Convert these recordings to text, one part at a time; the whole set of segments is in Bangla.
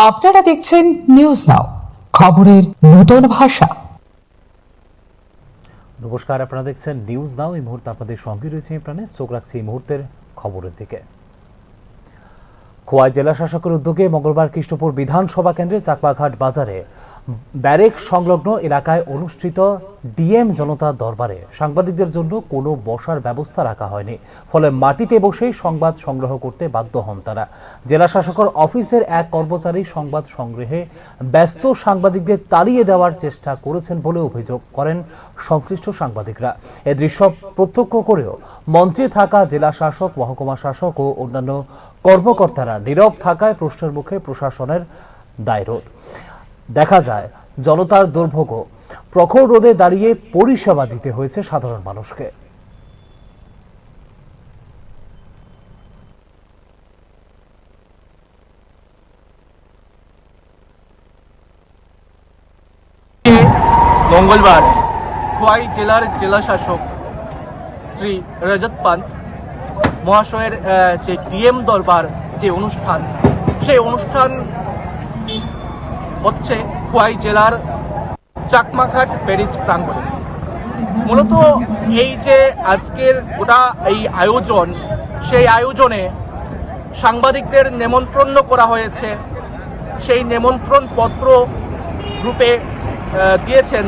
আপনারা দেখছেন নিউজ নাও, খবরের নতুন ভাষা। নমস্কার, আপনারা দেখছেন নিউজ নাও। এই মুহূর্তে আপনাদের সঙ্গে রয়েছে প্রাণে। চোখ রাখছি এই মুহূর্তের খবরের দিকে। খোয়াই জেলা শাসকের উদ্যোগে মঙ্গলবার কৃষ্ণপুর বিধানসভা কেন্দ্রে চাকমাঘাট বাজারে ব্যারেক সংলগ্ন এলাকায় অনুষ্ঠিত ডিএম জনতা দরবারে সাংবাদিকদের জন্য কোনো বসার ব্যবস্থা রাখা হয়নি, ফলে মাটিতে বসেই সংবাদ সংগ্রহ করতে বাধ্য হন তারা। জেলা শাসকের অফিসের এক কর্মচারী সংবাদ সংগ্রহে ব্যস্ত সাংবাদিকদের তাড়িয়ে দেওয়ার চেষ্টা করেছেন বলে অভিযোগ করেন সংশ্লিষ্ট সাংবাদিকরা। এ দৃশ্য প্রত্যক্ষ করেও মঞ্চে থাকা জেলা শাসক, মহকুমা শাসক ও অন্যান্য কর্মকর্তারা নীরব থাকায় প্রশ্নের মুখে প্রশাসনের দায়রোধ। দেখা যায় জনতার দুর্ভোগ, প্রখর রোদে দাঁড়িয়ে পরিষেবা দিতে হয়েছে সাধারণ মানুষকে। মঙ্গলবার খোয়াই জেলার জেলা শাসক শ্রী রজত পান্ত মহাশয়ের যে ডিএম দরবার যে অনুষ্ঠান, সেই অনুষ্ঠান হচ্ছে খোয়াই জেলার চাকমাঘাট ব্যারেজ প্রাঙ্গণে। মূলত এই যে আজকের গোটা এই আয়োজন, সেই আয়োজনে সাংবাদিকদের নেমন্ত্রণ করা হয়েছে। সেই নেমন্ত্রণ পত্র রূপে দিয়েছেন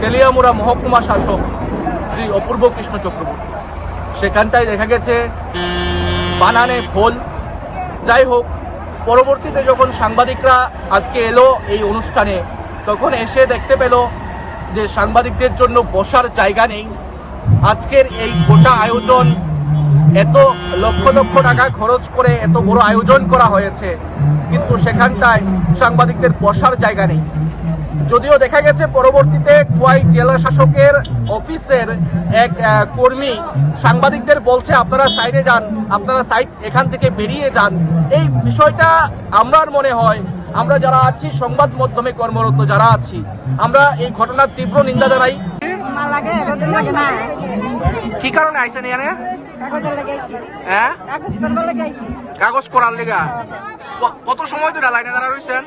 তেলিয়ামুড়া মহকুমা শাসক শ্রী অপূর্ব কৃষ্ণ চক্রবর্তী। সেখানটায় দেখা গেছে বানানে ভুল। যাই হোক, পরবর্তীতে যখন সাংবাদিকরা আজকে এলো এই অনুষ্ঠানে, তখন এসে দেখতে পেল যে সাংবাদিকদের জন্য বসার জায়গা নেই। আজকের এই গোটা আয়োজন, এত লক্ষ লক্ষ টাকা খরচ করে এত বড় আয়োজন করা হয়েছে, কিন্তু সেখানটায় সাংবাদিকদের বসার জায়গা নেই। যদিও দেখা গেছে পরবর্তীতে খোয়াই জেলা শাসকের অফিসের এক কর্মী সাংবাদিকদের বলছে, আপনারা সাইডে যান, আপনারা সাইড এখান থেকে বেরিয়ে যান। এই বিষয়টা আমার মনে হয় আমরা যারা আছি, সংবাদ মাধ্যমে কর্মরত যারা আছি, আমরা এই ঘটনার তীব্র নিন্দা জানাই। কি কারণে আইসেন এখানে? হ্যাঁ, কাগজ করার লেগা। কত সময় ধরে লাইনে দাঁড়া রয়েছেন?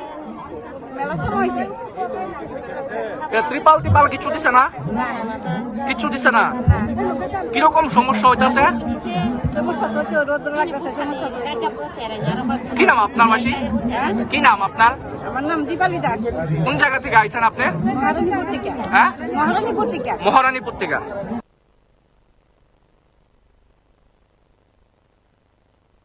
ত্রিপাল টিপাল কিছু দিছে না? কিছু দিছে না? কিরকম সমস্যা হইতেছে? কি নাম আপনার মাসি? কি নাম আপনার? আমার নাম দীপালি দাস। কোন জায়গা থেকে আইছেন আপনি? মহারানীপুর থেকে। হ্যাঁ, মহারানীপুর থেকে। মহারানীপুর থেকে।